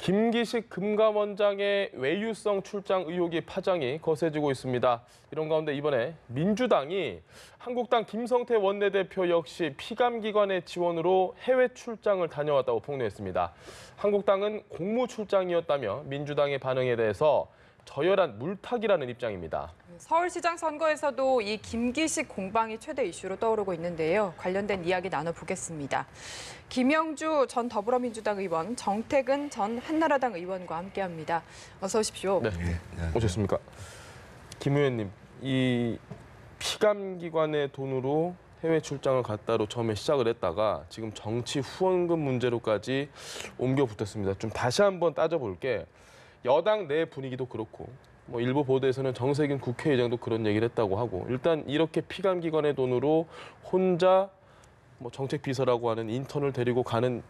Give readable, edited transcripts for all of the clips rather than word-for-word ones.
김기식 금감원장의 외유성 출장 의혹이 파장이 거세지고 있습니다. 이런 가운데 이번에 민주당이 한국당 김성태 원내대표 역시 피감기관의 지원으로 해외 출장을 다녀왔다고 폭로했습니다. 한국당은 공무 출장이었다며 민주당의 반응에 대해서 저열한 물타기라는 입장입니다. 서울시장 선거에서도 이 김기식 공방이 최대 이슈로 떠오르고 있는데요. 관련된 이야기 나눠보겠습니다. 김영주 전 더불어민주당 의원, 정태근 전 한나라당 의원과 함께합니다. 어서 오십시오. 네, 오셨습니까? 김 의원님, 이 피감기관의 돈으로 해외 출장을 갔다로 처음에 시작을 했다가 지금 정치 후원금 문제로까지 옮겨 붙었습니다. 좀 다시 한번 따져볼게. 여당 내 분위기도 그렇고 일부 보도에서는 정세균 국회의장도 그런 얘기를 했다고 하고 일단 이렇게 피감기관의 돈으로 혼자 정책비서라고 하는 인턴을 데리고 가는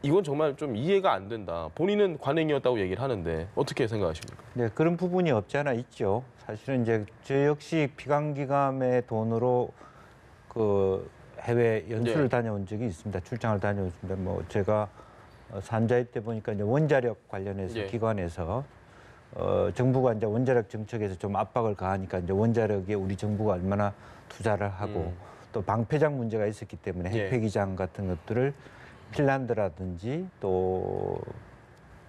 이건 정말 좀 이해가 안 된다. 본인은 관행이었다고 얘기를 하는데 어떻게 생각하십니까? 네, 그런 부분이 없지 않아 있죠. 사실은 이제 저 역시 피감기관의 돈으로 그 해외 연수를 다녀온 적이 있습니다. 출장을 다녀왔습니다. 제가 산자위 때 보니까 이제 원자력 관련해서 기관에서 정부가 이제 원자력 정책에서 좀 압박을 가하니까 이제 원자력에 우리 정부가 얼마나 투자를 하고 또 방패장 문제가 있었기 때문에 핵폐기장 같은 것들을 핀란드라든지 또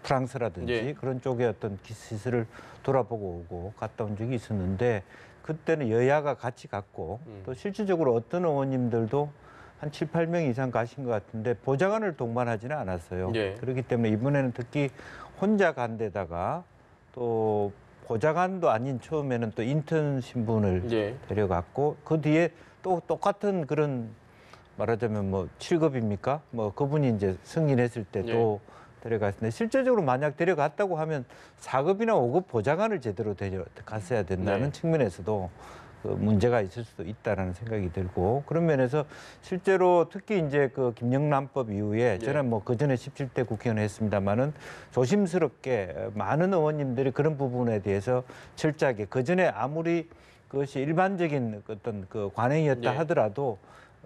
프랑스라든지 그런 쪽의 어떤 시설을 돌아보고 오고 갔다 온 적이 있었는데 그때는 여야가 같이 갔고 또 실질적으로 어떤 의원님들도 한 7, 8명 이상 가신 것 같은데 보좌관을 동반하지는 않았어요. 그렇기 때문에 이번에는 특히 혼자 간 데다가 또 보좌관도 아닌 처음에는 또 인턴 신분을 데려갔고 그 뒤에 또 똑같은 그런 말하자면 7급입니까? 그분이 이제 승인했을 때도 데려갔는데 실제적으로 만약 데려갔다고 하면 4급이나 5급 보좌관을 제대로 데려갔어야 된다는 측면에서도 그 문제가 있을 수도 있다라는 생각이 들고 그런 면에서 실제로 특히 이제 그 김영란법 이후에 저는 그 전에 17대 국회의원 했습니다만은 조심스럽게 많은 의원님들이 그런 부분에 대해서 철저하게 그 전에 아무리 그것이 일반적인 어떤 그 관행이었다 하더라도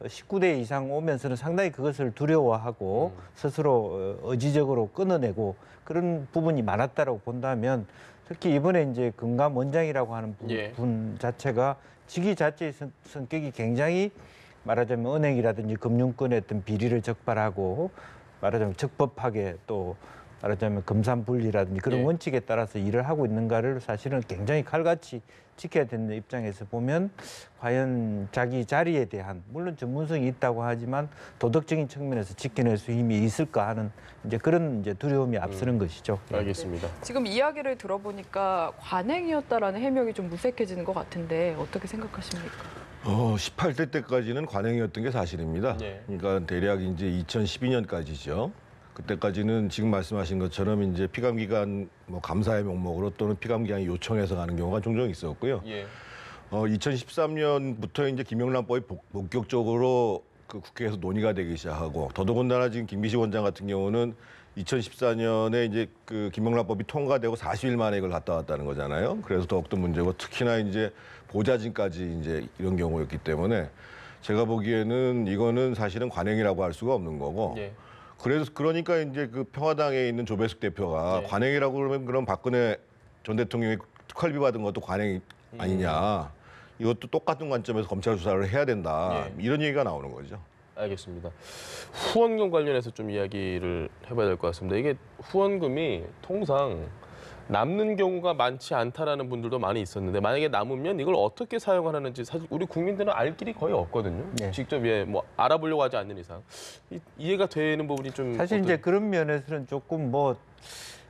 19대 이상 오면서는 상당히 그것을 두려워하고 스스로 의지적으로 끊어내고 그런 부분이 많았다라고 본다면 특히 이번에 이제 금감원장이라고 하는 분 자체가 직위 자체의 성격이 굉장히 말하자면 은행이라든지 금융권의 어떤 비리를 적발하고 말하자면 적법하게 또 말하자면 금산분리라든지 그런 원칙에 따라서 일을 하고 있는가를 사실은 굉장히 칼같이 지켜야 되는 입장에서 보면 과연 자기 자리에 대한 물론 전문성이 있다고 하지만 도덕적인 측면에서 지켜낼 수 힘이 있을까 하는 이제 그런 이제 두려움이 앞서는 것이죠. 알겠습니다. 지금 이야기를 들어보니까 관행이었다라는 해명이 좀 무색해지는 것 같은데 어떻게 생각하십니까? 18대 때까지는 관행이었던 게 사실입니다. 그러니까 대략 이제 2012년까지죠. 그때까지는 지금 말씀하신 것처럼 이제 피감기관 감사의 명목으로 또는 피감기관이 요청해서 가는 경우가 종종 있었고요. 2013년부터 이제 김영란법이 본격적으로 그 국회에서 논의가 되기 시작하고 더더군다나 지금 김기식 원장 같은 경우는 2014년에 이제 그 김영란법이 통과되고 40일 만에 이걸 갔다 왔다는 거잖아요. 그래서 더욱더 문제고 특히나 이제 보좌진까지 이제 이런 경우였기 때문에 제가 보기에는 이거는 사실은 관행이라고 할 수가 없는 거고. 그래서 그러니까 이제 그 평화당에 있는 조배숙 대표가 관행이라고 그러면 그럼 박근혜 전 대통령이 특활비 받은 것도 관행 아니냐. 이것도 똑같은 관점에서 검찰 수사를 해야 된다. 이런 얘기가 나오는 거죠. 알겠습니다. 후원금 관련해서 좀 이야기를 해봐야 될 것 같습니다. 이게 후원금이 통상 남는 경우가 많지 않다라는 분들도 많이 있었는데 만약에 남으면 이걸 어떻게 사용하는지 사실 우리 국민들은 알 길이 거의 없거든요. 직접 알아보려고 하지 않는 이상 이해가 되는 부분이 좀 사실 이제 그런 면에서는 조금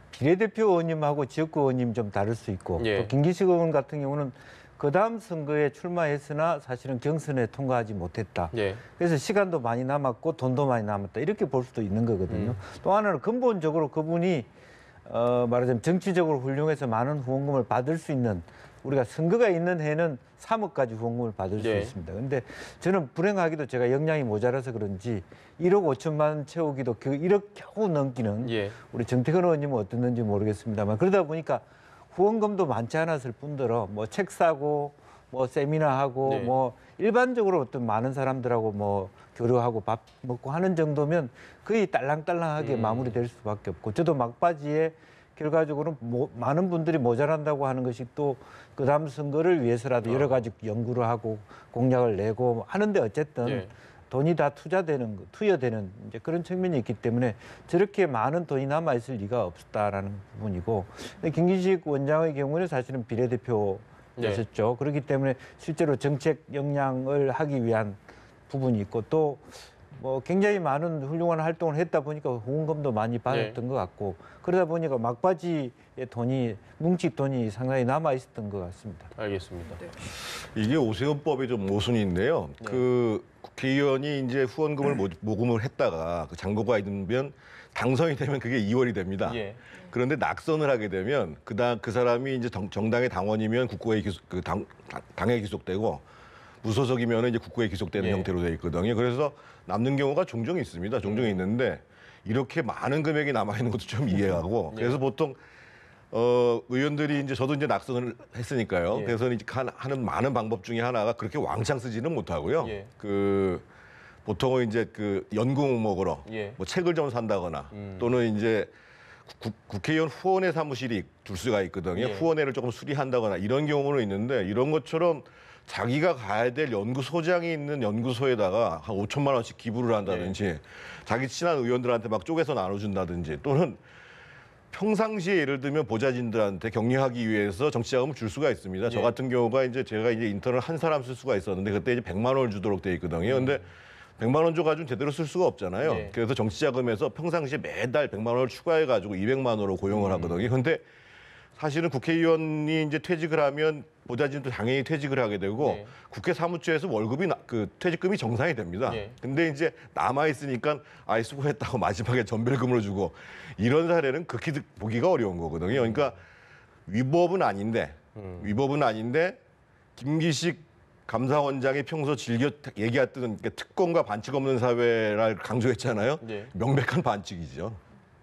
비례대표 의원님하고 지역구 의원님 좀 다를 수 있고 또 김기식 의원 같은 경우는 그 다음 선거에 출마했으나 사실은 경선에 통과하지 못했다. 그래서 시간도 많이 남았고 돈도 많이 남았다. 이렇게 볼 수도 있는 거거든요. 또 하나는 근본적으로 그분이 말하자면 정치적으로 훌륭해서 많은 후원금을 받을 수 있는 우리가 선거가 있는 해는 3억까지 후원금을 받을 수 있습니다. 그런데 저는 불행하게도 제가 역량이 모자라서 그런지 1억 5천만 원 채우기도 그 1억 겨우 넘기는 우리 정태근 의원님은 어땠는지 모르겠습니다만 그러다 보니까 후원금도 많지 않았을 뿐더러 책 사고 뭐 세미나하고 네. 뭐 일반적으로 어떤 많은 사람들하고 뭐 교류하고 밥 먹고 하는 정도면 거의 딸랑딸랑하게 마무리될 수밖에 없고 저도 막바지에 결과적으로 많은 분들이 모자란다고 하는 것이 또 그다음 선거를 위해서라도 여러 가지 연구를 하고 공약을 내고 하는데 어쨌든 예. 돈이 다 투여되는 이제 그런 측면이 있기 때문에 저렇게 많은 돈이 남아 있을 리가 없었다라는 부분이고 근데 김기식 원장의 경우는 사실은 비례대표였었죠. 그렇기 때문에 실제로 정책 역량을 하기 위한 부분이 있고 또 뭐 굉장히 많은 훌륭한 활동을 했다 보니까 후원금도 많이 받았던 것 같고 그러다 보니까 막바지에 뭉칠 돈이 상당히 남아 있었던 것 같습니다. 알겠습니다. 이게 오세훈법의 좀 모순인데요. 그 국회의원이 이제 후원금을 모금을 했다가 그 장고가 있으면 당선이 되면 그게 2월이 됩니다. 예. 그런데 낙선을 하게 되면 그 사람이 이제 정당의 당원이면 국고에 당에 기속되고 무소속이면 이제 국고에 기속되는 예. 형태로 되어 있거든요. 그래서 남는 경우가 종종 있습니다. 종종 있는데 이렇게 많은 금액이 남아 있는 것도 좀 이해하고 그래서 보통 의원들이 이제 저도 이제 낙선을 했으니까요. 예. 그래서 이제 하는 많은 방법 중에 하나가 그렇게 왕창 쓰지는 못하고요. 예. 그 보통은 이제 그 연구 목록으로 예. 뭐 책을 좀 산다거나 또는 이제 국회의원 후원회 사무실이 둘 수가 있거든요. 예. 후원회를 조금 수리한다거나 이런 경우는 있는데 이런 것처럼 자기가 가야 될 연구소장이 있는 연구소에다가 한 5천만 원씩 기부를 한다든지 자기 친한 의원들한테 막 쪼개서 나눠준다든지 또는 평상시에 예를 들면 보좌진들한테 격려하기 위해서 정치자금을 줄 수가 있습니다. 저 같은 경우가 이제 제가 이제 인턴을 한 사람 쓸 수가 있었는데 그때 이제 100만 원을 주도록 돼 있거든요. 근데 100만 원 줘가지고 제대로 쓸 수가 없잖아요. 네. 그래서 정치자금에서 평상시에 매달 100만 원을 추가해가지고 200만 원으로 고용을 하거든요. 근데 사실은 국회의원이 이제 퇴직을 하면 보좌진도 당연히 퇴직을 하게 되고 네. 국회 사무처에서 월급이 그 퇴직금이 정산이 됩니다. 네. 근데 이제 남아 있으니까 아이 수고했다고 마지막에 전별금으로 주고 이런 사례는 극히 보기가 어려운 거거든요. 그러니까 위법은 아닌데 김기식 감사원장이 평소 즐겨 얘기했던 특권과 반칙 없는 사회를 강조했잖아요. 네. 명백한 반칙이죠.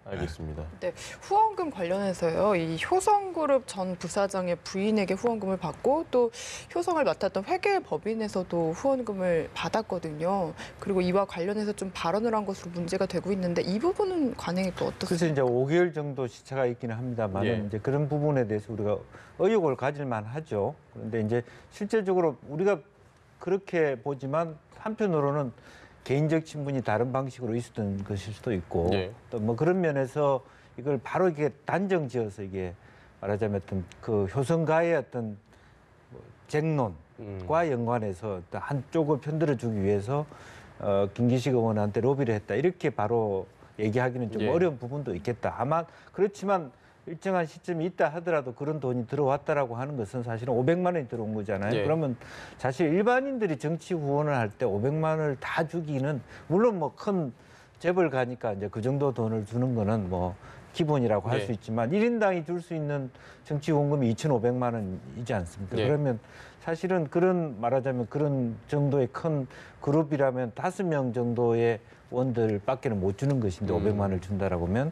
알겠습니다. 네, 후원금 관련해서요. 이 효성그룹 전 부사장의 부인에게 후원금을 받고 또 효성을 맡았던 회계법인에서도 후원금을 받았거든요. 그리고 이와 관련해서 좀 발언을 한 것으로 문제가 되고 있는데 이 부분은 관행이 또 그래서 어떻습니까? 이제 5개월 정도 시차가 있기는 합니다만 예. 이제 그런 부분에 대해서 우리가 의혹을 가질 만하죠. 그런데 이제 실질적으로 우리가 그렇게 보지만 한편으로는 개인적 친분이 다른 방식으로 있었던 것일 수도 있고 예. 또 뭐 그런 면에서 이걸 바로 이게 단정지어서 이게 말하자면 어떤 그 효성가의 어떤 뭐 쟁론과 연관해서 어떤 한쪽을 편들어주기 위해서 김기식 의원한테 로비를 했다 이렇게 바로 얘기하기는 좀 예. 어려운 부분도 있겠다. 다만 그렇지만 일정한 시점이 있다 하더라도 그런 돈이 들어왔다라고 하는 것은 사실은 500만 원이 들어온 거잖아요. 예. 그러면 사실 일반인들이 정치 후원을 할 때 500만 원을 다 주기는 물론 뭐 큰 재벌 가니까 이제 그 정도 돈을 주는 거는 뭐 기본이라고 할 네. 수 있지만 1인당이 줄 수 있는 정치 후원금이 2,500만 원이지 않습니까? 네. 그러면 사실은 그런 말하자면 그런 정도의 큰 그룹이라면 5명 정도의 원들밖에는 못 주는 것인데 500만 원을 준다라고 하면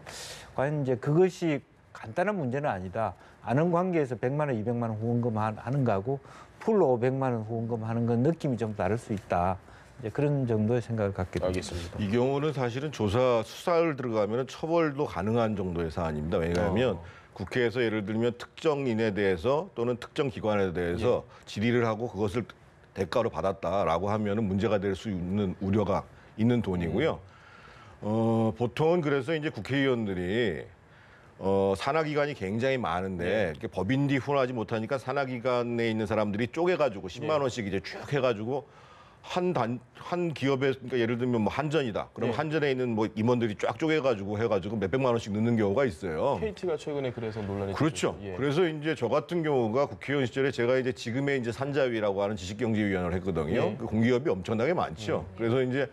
과연 이제 그것이 간단한 문제는 아니다. 아는 관계에서 100만 원, 200만 원 후원금 하는 거하고 풀로 500만 원 후원금 하는 건 느낌이 좀 다를 수 있다. 이제 그런 정도의 생각을 갖게 됩니다. 알겠습니다. 이 경우는 사실은 수사를 들어가면 처벌도 가능한 정도의 사안입니다. 왜냐하면 국회에서 예를 들면 특정인에 대해서 또는 특정 기관에 대해서 질의를 하고 그것을 대가로 받았다라고 하면은 문제가 될 수 있는 우려가 있는 돈이고요. 보통은 그래서 이제 국회의원들이 산하기관이 굉장히 많은데 이렇게 법인들이 후원하지 못하니까 산하기관에 있는 사람들이 쪼개가지고 10만 원씩 이제 쭉 해가지고 한 기업에 그러니까 예를 들면 뭐 한전이다. 그럼 한전에 있는 뭐 임원들이 쫙 쪼개가지고 해가지고 몇백만 원씩 넣는 경우가 있어요. KT가 최근에 그래서 논란이 그렇죠. 됐죠. 예. 그래서 이제 저 같은 경우가 국회의원 시절에 제가 이제 지금의 이제 산자위라고 하는 지식경제위원회를 했거든요. 예. 그 공기업이 엄청나게 많죠. 그래서 이제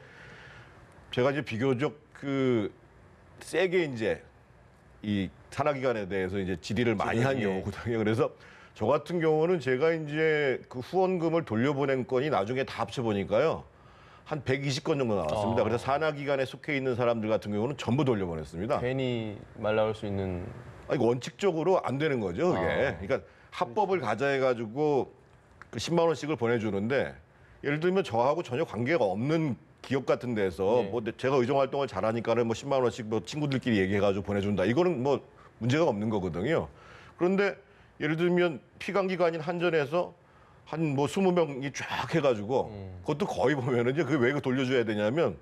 제가 이제 비교적 그 세게 이제 이 산하기관에 대해서 이제 질의를 많이 한 경우거든요. 그래서 저 같은 경우는 제가 이제 그 후원금을 돌려보낸 건이 나중에 다 합쳐보니까요. 한 120건 정도 나왔습니다. 그래서 산하기관에 속해 있는 사람들 같은 경우는 전부 돌려보냈습니다. 괜히 말 나올 수 있는 아니, 원칙적으로 안 되는 거죠, 그게. 그러니까 합법을 가자해가지고 그 10만 원씩을 보내주는데 예를 들면 저하고 전혀 관계가 없는 기업 같은 데서 네. 뭐 제가 의정 활동을 잘하니까는 뭐 10만 원씩 뭐 친구들끼리 얘기해가지고 보내준다. 이거는 뭐 문제가 없는 거거든요. 그런데 예를 들면 피감기관인 한전에서 한 뭐 20명이 쫙 해가지고 그것도 거의 보면은 이제 그게 왜 돌려줘야 되냐면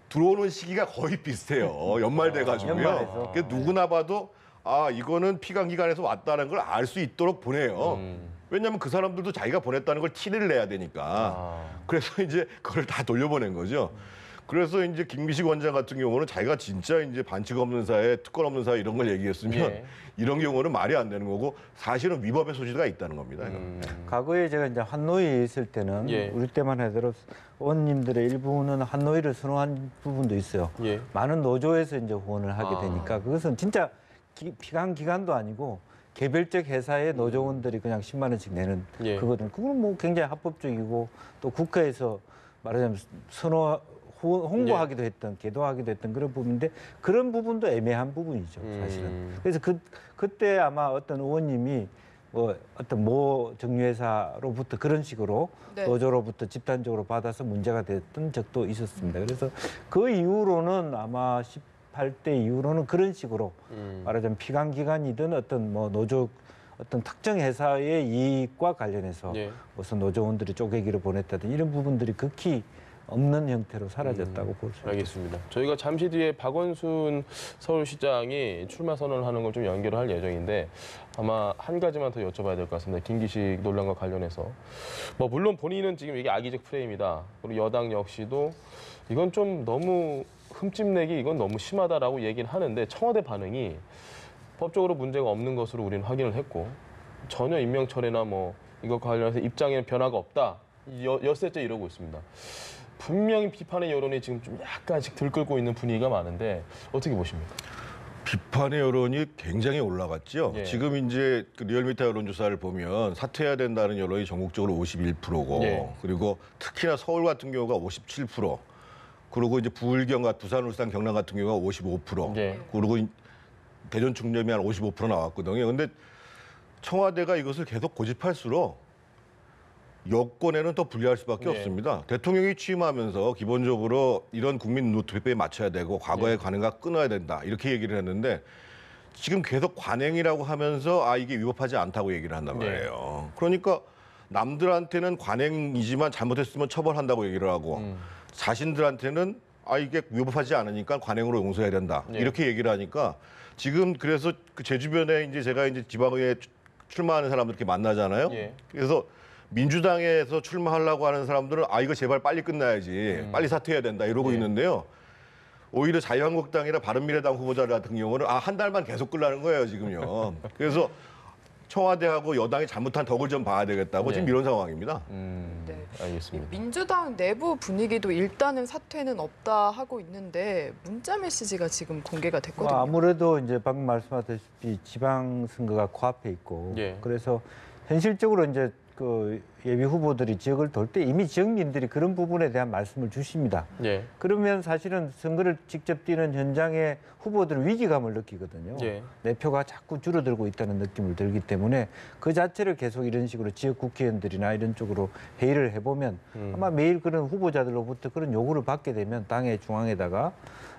들어오는 시기가 거의 비슷해요. 연말 돼가지고요. 연말에서. 그래서 누구나 봐도 아 이거는 피감기관에서 왔다는 걸 알 수 있도록 보내요. 왜냐하면 그 사람들도 자기가 보냈다는 걸 티를 내야 되니까. 그래서 이제 그걸 다 돌려보낸 거죠. 그래서 이제 김기식 원장 같은 경우는 자기가 진짜 이제 반칙 없는 사회, 특권 없는 사회 이런 걸 얘기했으면 예. 이런 경우는 말이 안 되는 거고 사실은 위법의 소지가 있다는 겁니다. 이건. 과거에 제가 이제 한노위에 있을 때는 예. 우리 때만 하더라도 의원님들의 일부는 한노위를 선호한 부분도 있어요. 예. 많은 노조에서 이제 후원을 하게 되니까 그것은 진짜 피감 기관도 아니고 개별적 회사의 노조원들이 그냥 10만 원씩 내는 예. 그거든. 그건 뭐 굉장히 합법적이고 또 국가에서 말하자면 홍보하기도 했던, 계도하기도 했던 그런 부분인데 그런 부분도 애매한 부분이죠, 사실은. 그래서 그때 아마 어떤 의원님이 뭐 어떤 모 정유회사로부터 그런 식으로 네. 노조로부터 집단적으로 받아서 문제가 됐던 적도 있었습니다. 그래서 그 이후로는 아마 18대 이후로는 그런 식으로 말하자면 피감기관이든 어떤 뭐 노조 어떤 특정 회사의 이익과 관련해서 예. 무슨 노조원들이 쪼개기를 보냈다든 이런 부분들이 극히 없는 형태로 사라졌다고 볼 수 있습니다. 알겠습니다. 저희가 잠시 뒤에 박원순 서울시장이 출마 선언을 하는 걸 좀 연결을 할 예정인데 아마 한 가지만 더 여쭤봐야 될 것 같습니다. 김기식 논란과 관련해서. 뭐 물론 본인은 지금 이게 악의적 프레임이다. 그리고 여당 역시도 이건 좀 너무 흠집내기 이건 너무 심하다라고 얘기를 하는데 청와대 반응이 법적으로 문제가 없는 것으로 우리는 확인을 했고 전혀 임명철회나 뭐 이것과 관련해서 입장에는 변화가 없다. 엿새째 이러고 있습니다. 분명히 비판의 여론이 지금 좀 약간씩 들끓고 있는 분위기가 많은데 어떻게 보십니까? 비판의 여론이 굉장히 올라갔죠. 예. 지금 이제 그 리얼미터 여론조사를 보면 사퇴해야 된다는 여론이 전국적으로 51%고 예. 그리고 특히나 서울 같은 경우가 57%. 그리고 이제 부울경, 부산, 울산, 경남 같은 경우가 55%. 예. 그리고 대전, 충남이 한 55% 나왔거든요. 근데 청와대가 이것을 계속 고집할수록 여권에는 더 불리할 수밖에 네. 없습니다. 대통령이 취임하면서 기본적으로 이런 국민 노트북에 맞춰야 되고 과거의 관행과 끊어야 된다 이렇게 얘기를 했는데 지금 계속 관행이라고 하면서 아 이게 위법하지 않다고 얘기를 한단 말이에요. 그러니까 남들한테는 관행이지만 잘못했으면 처벌한다고 얘기를 하고 자신들한테는 아 이게 위법하지 않으니까 관행으로 용서해야 된다 이렇게 얘기를 하니까 지금 그래서 그 제 주변에 이제 제가 이제 지방의회 출마하는 사람들 이렇게 만나잖아요. 예. 그래서 민주당에서 출마하려고 하는 사람들은 아 이거 제발 빨리 끝나야지 빨리 사퇴해야 된다 이러고 있는데요. 오히려 자유한국당이나 바른미래당 후보자 같은 경우는 아 한 달만 계속 끌라는 거예요 지금요. 그래서 청와대하고 여당이 잘못한 덕을 좀 봐야 되겠다고 지금 이런 상황입니다. 네. 알겠습니다. 민주당 내부 분위기도 일단은 사퇴는 없다 하고 있는데 문자 메시지가 지금 공개가 됐거든요. 아무래도 이제 방금 말씀하셨다시피 지방선거가 코앞에 있고 예. 그래서 현실적으로 이제 그 예비 후보들이 지역을 돌 때 이미 지역민들이 그런 부분에 대한 말씀을 주십니다. 예. 그러면 사실은 선거를 직접 뛰는 현장의 후보들은 위기감을 느끼거든요. 예. 내 표가 자꾸 줄어들고 있다는 느낌을 들기 때문에 그 자체를 계속 이런 식으로 지역 국회의원들이나 이런 쪽으로 회의를 해보면 아마 매일 그런 후보자들로부터 그런 요구를 받게 되면 당의 중앙에다가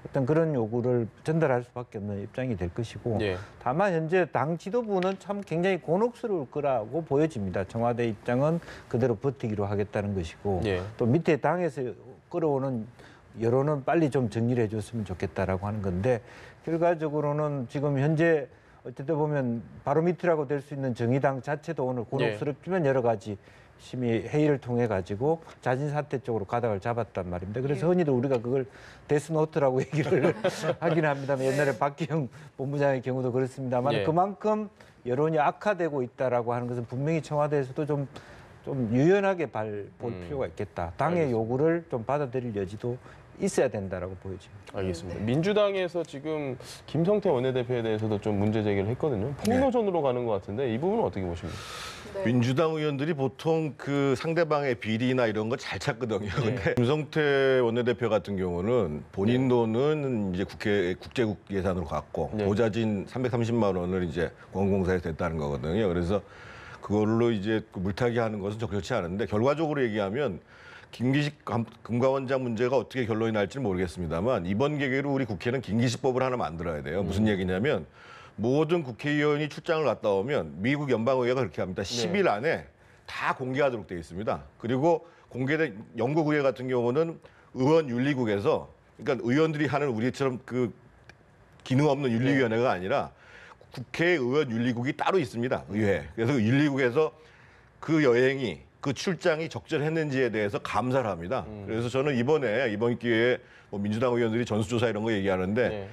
어떤 그런 요구를 전달할 수밖에 없는 입장이 될 것이고 예. 다만 현재 당 지도부는 참 굉장히 곤혹스러울 거라고 보여집니다. 청와대 입장은 그대로 버티기로 하겠다는 것이고 예. 또 밑에 당에서 끌어오는 여론은 빨리 좀 정리를 해줬으면 좋겠다라고 하는 건데 결과적으로는 지금 현재 어쨌든 보면 바로 밑이라고 될 수 있는 정의당 자체도 오늘 곤혹스럽지만 여러 가지 심의 회의를 통해 가지고 자진 사퇴 쪽으로 가닥을 잡았단 말입니다. 그래서 흔히도 우리가 그걸 데스노트라고 얘기를 하긴 합니다만 옛날에 박기영 본부장의 경우도 그렇습니다만 예. 그만큼 여론이 악화되고 있다라고 하는 것은 분명히 청와대에서도 좀 유연하게 볼 필요가 있겠다. 당의 알겠습니다. 요구를 좀 받아들일 여지도 있어야 된다라고 보여집니다. 알겠습니다. 민주당에서 지금 김성태 원내대표에 대해서도 좀 문제 제기를 했거든요. 폭로전으로 가는 것 같은데 이 부분은 어떻게 보십니까? 네. 민주당 의원들이 보통 그 상대방의 비리나 이런 거 잘 찾거든요. 근데 김성태 원내대표 같은 경우는 본인 돈은 이제 국제국 예산으로 갔고 네. 보좌진 330만 원을 이제 공공사에서 냈다는 거거든요. 그래서 그걸로 이제 물타기 하는 것은 적절치 않은데 결과적으로 얘기하면 김기식 금감원장 문제가 어떻게 결론이 날지는 모르겠습니다만 이번 계기로 우리 국회는 김기식법을 하나 만들어야 돼요. 무슨 얘기냐면 모든 국회의원이 출장을 갔다 오면 미국 연방의회가 그렇게 합니다. 10일 안에 다 공개하도록 되어 있습니다. 그리고 공개된 영국 의회 같은 경우는 의원 윤리국에서 그러니까 의원들이 하는 우리처럼 그 기능 없는 윤리위원회가 아니라 국회의원 윤리국이 따로 있습니다. 의회. 그래서 윤리국에서 그 여행이 그 출장이 적절했는지에 대해서 감사를 합니다. 그래서 저는 이번 기회에 뭐 민주당 의원들이 전수조사 이런 거 얘기하는데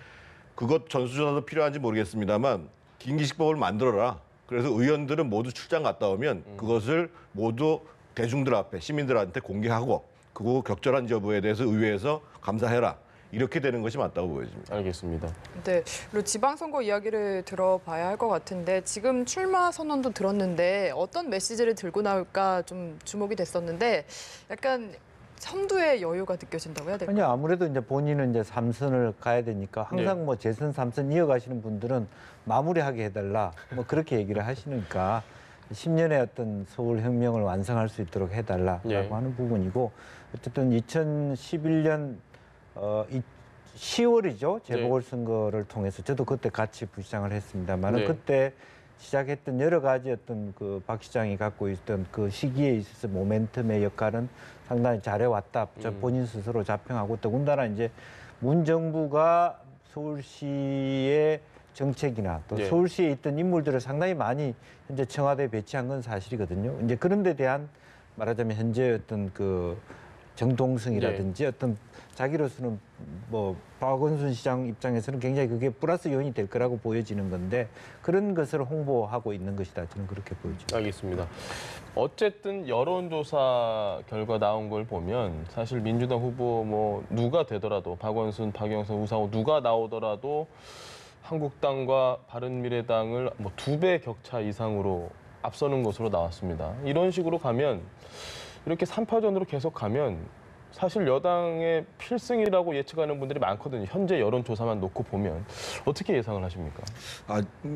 그것 전수조사도 필요한지 모르겠습니다만 김기식법을 만들어라. 그래서 의원들은 모두 출장 갔다 오면 그것을 모두 대중들 앞에 시민들한테 공개하고 그거 적절한 여부에 대해서 의회에서 감사해라. 이렇게 되는 것이 맞다고 보여집니다. 알겠습니다. 네, 그리고 지방선거 이야기를 들어봐야 할 것 같은데 지금 출마 선언도 들었는데 어떤 메시지를 들고 나올까 좀 주목이 됐었는데 약간 선두의 여유가 느껴진다고 해야 될까요? 아니 아무래도 이제 본인은 이제 3선을 가야 되니까 항상 네. 뭐 재선 3선 이어가시는 분들은 마무리하게 해달라 뭐 그렇게 얘기를 하시니까 10년의 어떤 서울 혁명을 완성할 수 있도록 해달라라고 네. 하는 부분이고 어쨌든 2011년 10월이죠 재보궐선거를 통해서 저도 그때 같이 부시장을 했습니다만 네. 그때 시작했던 여러 가지 어떤 그 박 시장이 갖고 있던 그 시기에 있어서 모멘텀의 역할은 상당히 잘해왔다. 저 본인 스스로 자평하고 더군다나 이제 문 정부가 서울시의 정책이나 또 네. 서울시에 있던 인물들을 상당히 많이 현재 청와대에 배치한 건 사실이거든요. 이제 그런 데 대한 말하자면 현재 어떤 그 정동성이라든지 어떤 자기로서는 뭐 박원순 시장 입장에서는 굉장히 그게 플러스 요인이 될 거라고 보여지는 건데 그런 것을 홍보하고 있는 것이다. 저는 그렇게 보여집니다. 알겠습니다. 어쨌든 여론조사 결과 나온 걸 보면 사실 민주당 후보 뭐 누가 되더라도 박원순, 박영선, 우상호 누가 나오더라도 한국당과 바른미래당을 뭐 2배 격차 이상으로 앞서는 것으로 나왔습니다. 이런 식으로 가면 이렇게 3파전으로 계속 가면 사실 여당의 필승이라고 예측하는 분들이 많거든요. 현재 여론조사만 놓고 보면 어떻게 예상을 하십니까?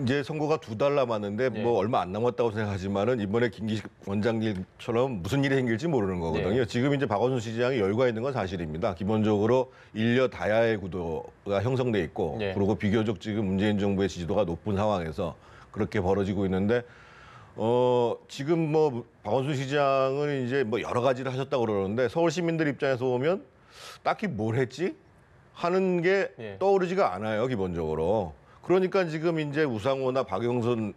이제 선거가 2달 남았는데 네. 뭐 얼마 안 남았다고 생각하지만은 이번에 김기식 원장님처럼 무슨 일이 생길지 모르는 거거든요. 네. 지금 이제 박원순 시장이 열과 있는 건 사실입니다. 기본적으로 일녀 다야의 구도가 형성돼 있고 네. 그리고 비교적 지금 문재인 정부의 지지도가 높은 상황에서 그렇게 벌어지고 있는데 지금 뭐 박원순 시장은 이제 뭐 여러 가지를 하셨다고 그러는데 서울 시민들 입장에서 보면 딱히 뭘 했지 하는 게 예. 떠오르지가 않아요, 기본적으로. 그러니까 지금 이제 우상호나 박영선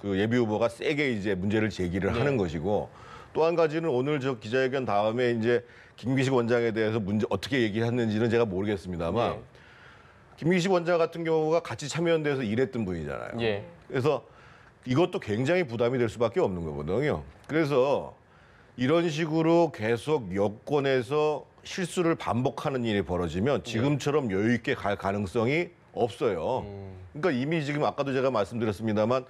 그 예비 후보가 세게 이제 문제를 제기를 네. 하는 것이고 또 한 가지는 오늘 저 기자회견 다음에 이제 김기식 원장에 대해서 문제 어떻게 얘기했는지는 제가 모르겠습니다만 예. 김기식 원장 같은 경우가 같이 참여연대에서 일했던 분이잖아요. 예. 그래서 이것도 굉장히 부담이 될 수밖에 없는 거거든요. 그래서 이런 식으로 계속 여권에서 실수를 반복하는 일이 벌어지면 지금처럼 여유 있게 갈 가능성이 없어요. 그러니까 이미 지금 아까도 제가 말씀드렸습니다만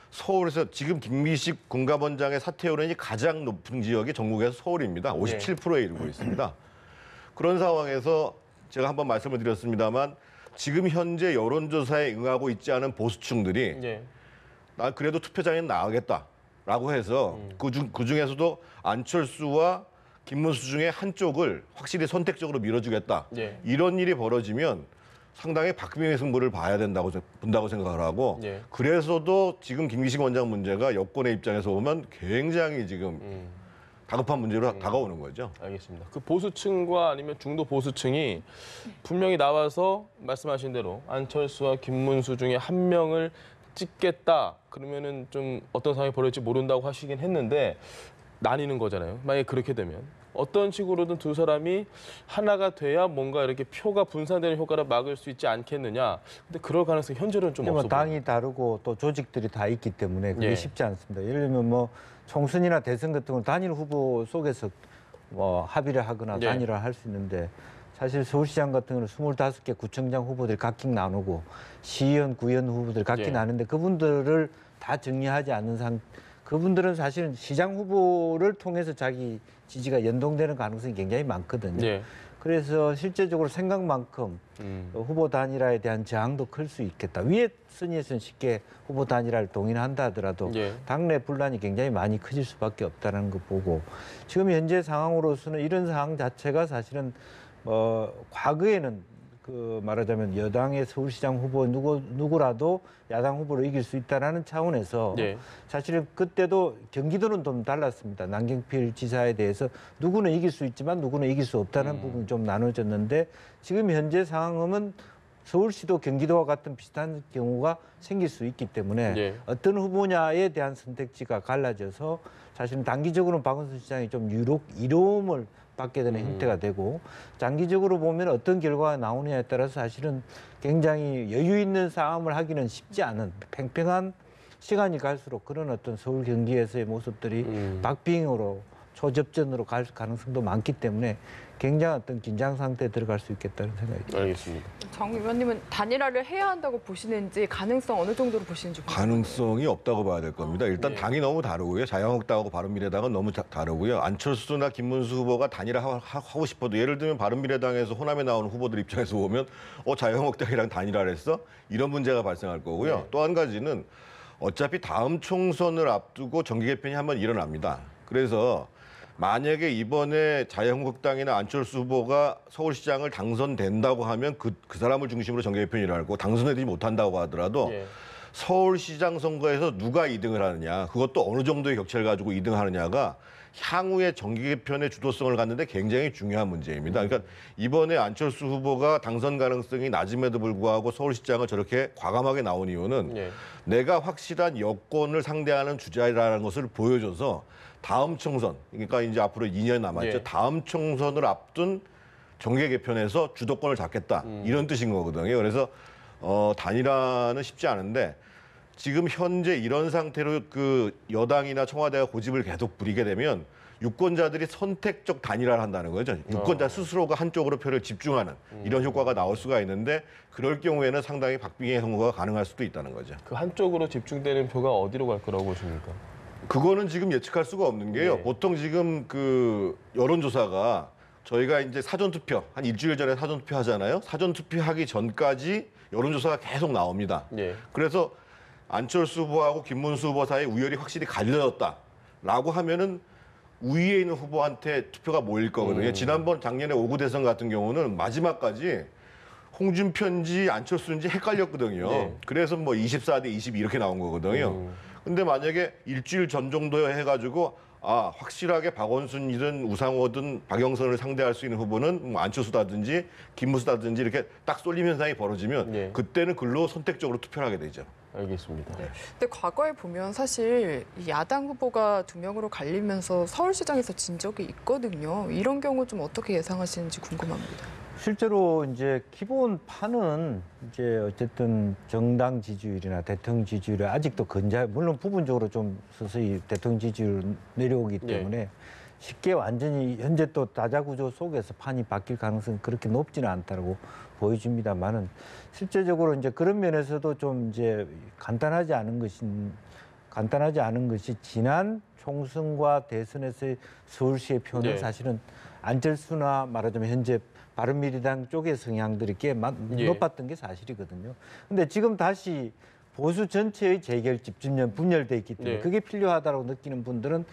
서울에서 지금 김기식 금감원장의 사퇴 여론이 가장 높은 지역이 전국에서 서울입니다. 57%에 이르고 있습니다. 그런 상황에서 제가 한번 말씀을 드렸습니다만 지금 현재 여론조사에 응하고 있지 않은 보수층들이 예. 난 그래도 투표장에 나가겠다라고 해서 그 중에서도 안철수와 김문수 중에 한쪽을 확실히 선택적으로 밀어주겠다. 예. 이런 일이 벌어지면 상당히 박빙의 승부를 본다고 생각을 하고 예. 그래서도 지금 김기식 원장 문제가 여권의 입장에서 보면 굉장히 지금 다급한 문제로 다가오는 거죠. 알겠습니다. 그 보수층과 아니면 중도 보수층이 분명히 나와서 말씀하신 대로 안철수와 김문수 중에 한 명을 찍겠다. 그러면은 좀 어떤 상황이 벌어질지 모른다고 하시긴 했는데 나뉘는 거잖아요. 만약에 그렇게 되면 어떤 식으로든 두 사람이 하나가 돼야 뭔가 이렇게 표가 분산되는 효과를 막을 수 있지 않겠느냐. 근데 그럴 가능성이 현재는 좀 없어 보여요. 당이 다르고 또 조직들이 다 있기 때문에 그게 예. 쉽지 않습니다. 예를 들면 뭐 총선이나 대선 같은 건 단일 후보 속에서 뭐 합의를 하거나 예. 단일화를 할 수 있는데 사실 서울시장 같은 경우는 25개 구청장 후보들 각각 나누고 시의원, 구의원 후보들 각각 예. 나누는데 그분들을 다 정리하지 않는 그분들은 사실은 시장 후보를 통해서 자기 지지가 연동되는 가능성이 굉장히 많거든요. 예. 그래서 실제적으로 생각만큼 후보 단일화에 대한 저항도 클 수 있겠다. 위에 순위에서는 쉽게 후보 단일화를 동의한다 하더라도 예. 당내 분란이 굉장히 많이 커질 수밖에 없다는 거 보고 지금 현재 상황으로서는 이런 상황 자체가 사실은 과거에는 그 말하자면 여당의 서울시장 후보 누구라도 야당 후보로 이길 수 있다라는 차원에서 예. 사실은 그때도 경기도는 좀 달랐습니다. 남경필 지사에 대해서 누구는 이길 수 있지만 누구는 이길 수 없다는 부분이 좀 나눠졌는데 지금 현재 상황은 서울시도 경기도와 같은 비슷한 경우가 생길 수 있기 때문에 예. 어떤 후보냐에 대한 선택지가 갈라져서 사실은 단기적으로는 박원순 시장이 좀 이로움을 받게 되는 형태가 되고 장기적으로 보면 어떤 결과가 나오느냐에 따라서 사실은 굉장히 여유 있는 싸움을 하기는 쉽지 않은 팽팽한 시간이 갈수록 그런 어떤 서울 경기에서의 모습들이 박빙으로 초접전으로 갈 가능성도 많기 때문에 굉장한 어떤 긴장 상태에 들어갈 수 있겠다는 생각이 듭니다. 알겠습니다. 정 의원님은 단일화를 해야 한다고 보시는지 가능성 어느 정도로 보시는지 궁금합니다. 가능성이 없다고 봐야 될 겁니다. 일단 당이 너무 다르고요. 자유한국당하고 바른미래당은 너무 다르고요. 안철수나 김문수 후보가 단일화하고 싶어도 예를 들면 바른미래당에서 호남에 나오는 후보들 입장에서 보면 자유한국당이랑 단일화를 했어? 이런 문제가 발생할 거고요. 네. 또 한 가지는 어차피 다음 총선을 앞두고 정기 개편이 한번 일어납니다. 그래서 만약에 이번에 자유한국당이나 안철수 후보가 서울시장을 당선된다고 하면 그 사람을 중심으로 정계 개편이 일어나고 당선되지 못한다고 하더라도 예. 서울시장 선거에서 누가 2등을 하느냐 그것도 어느 정도의 격차를 가지고 2등하느냐가 향후의 정계 개편의 주도성을 갖는데 굉장히 중요한 문제입니다. 그러니까 이번에 안철수 후보가 당선 가능성이 낮음에도 불구하고 서울시장을 저렇게 과감하게 나온 이유는 예. 내가 확실한 여권을 상대하는 주자라는 것을 보여줘서 다음 총선, 그러니까 이제 앞으로 2년 남았죠. 예. 다음 총선을 앞둔 정계 개편에서 주도권을 잡겠다. 이런 뜻인 거거든요. 그래서 단일화는 쉽지 않은데 지금 현재 이런 상태로 그 여당이나 청와대가 고집을 계속 부리게 되면 유권자들이 선택적 단일화를 한다는 거죠. 유권자 스스로가 한쪽으로 표를 집중하는 이런 효과가 나올 수가 있는데 그럴 경우에는 상당히 박빙의 선거가 가능할 수도 있다는 거죠. 그 한쪽으로 집중되는 표가 어디로 갈 거라고 보십니까? 그거는 지금 예측할 수가 없는 게요. 네. 보통 지금 그 여론조사가 저희가 이제 사전투표 한 일주일 전에 사전투표 하잖아요. 사전투표 하기 전까지 여론조사가 계속 나옵니다. 예. 그래서 안철수 후보하고 김문수 후보 사이 우열이 확실히 갈려졌다라고 하면은 우위에 있는 후보한테 투표가 모일 거거든요. 지난번 작년에 5구 대선 같은 경우는 마지막까지 홍준표인지 안철수인지 헷갈렸거든요. 네. 그래서 뭐 24대 22 이렇게 나온 거거든요. 근데 만약에 일주일 전 정도 해가지고 확실하게 박원순이든 우상호든 박영선을 상대할 수 있는 후보는 뭐 안철수다든지 김문수다든지 이렇게 딱 쏠림 현상이 벌어지면 네. 그때는 글로 선택적으로 투표를 하게 되죠. 알겠습니다. 근데 과거에 보면 사실 이 야당 후보가 2명으로 갈리면서 서울시장에서 진 적이 있거든요. 이런 경우 좀 어떻게 예상하시는지 궁금합니다. 실제로 이제 기본 판은 이제 어쨌든 정당 지지율이나 대통령 지지율이 아직도 물론 부분적으로 좀 서서히 대통령 지지율 내려오기 때문에 쉽게 완전히 현재 또 다자 구조 속에서 판이 바뀔 가능성이 그렇게 높지는 않다고 보여집니다만은 실제적으로 이제 그런 면에서도 좀 이제 간단하지 않은 것이 지난 총선과 대선에서의 서울시의 표는 네. 사실은 안철수나 말하자면 현재 바른미래당 쪽의 성향들이 꽤 높았던 게 사실이거든요. 근데 지금 다시 보수 전체의 재결집, 분열돼 있기 때문에 네. 그게 필요하다고 느끼는 분들은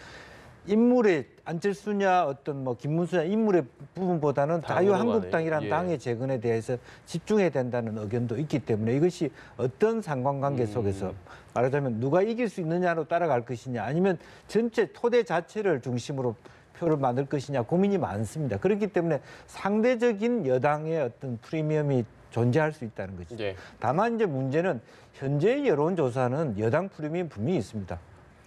인물의 안철수냐 어떤 뭐 김문수냐 인물의 부분보다는 자유한국당이라는 예. 당의 재건에 대해서 집중해야 된다는 의견도 있기 때문에 이것이 어떤 상관관계 속에서 말하자면 누가 이길 수 있느냐로 따라갈 것이냐 아니면 전체 토대 자체를 중심으로 표를 만들 것이냐 고민이 많습니다. 그렇기 때문에 상대적인 여당의 어떤 프리미엄이 존재할 수 있다는 것이죠. 예. 다만 이제 문제는 현재 여론조사는 여당 프리미엄이 분명히 있습니다.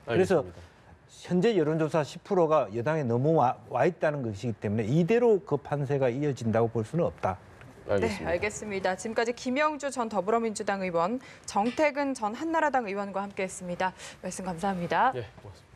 그래서 알겠습니다. 현재 여론조사 10%가 여당에 너무 와 있다는 것이기 때문에 이대로 그 판세가 이어진다고 볼 수는 없다. 알겠습니다. 네, 알겠습니다. 지금까지 김영주 전 더불어민주당 의원, 정태근 전 한나라당 의원과 함께했습니다. 말씀 감사합니다. 예, 고맙습니다.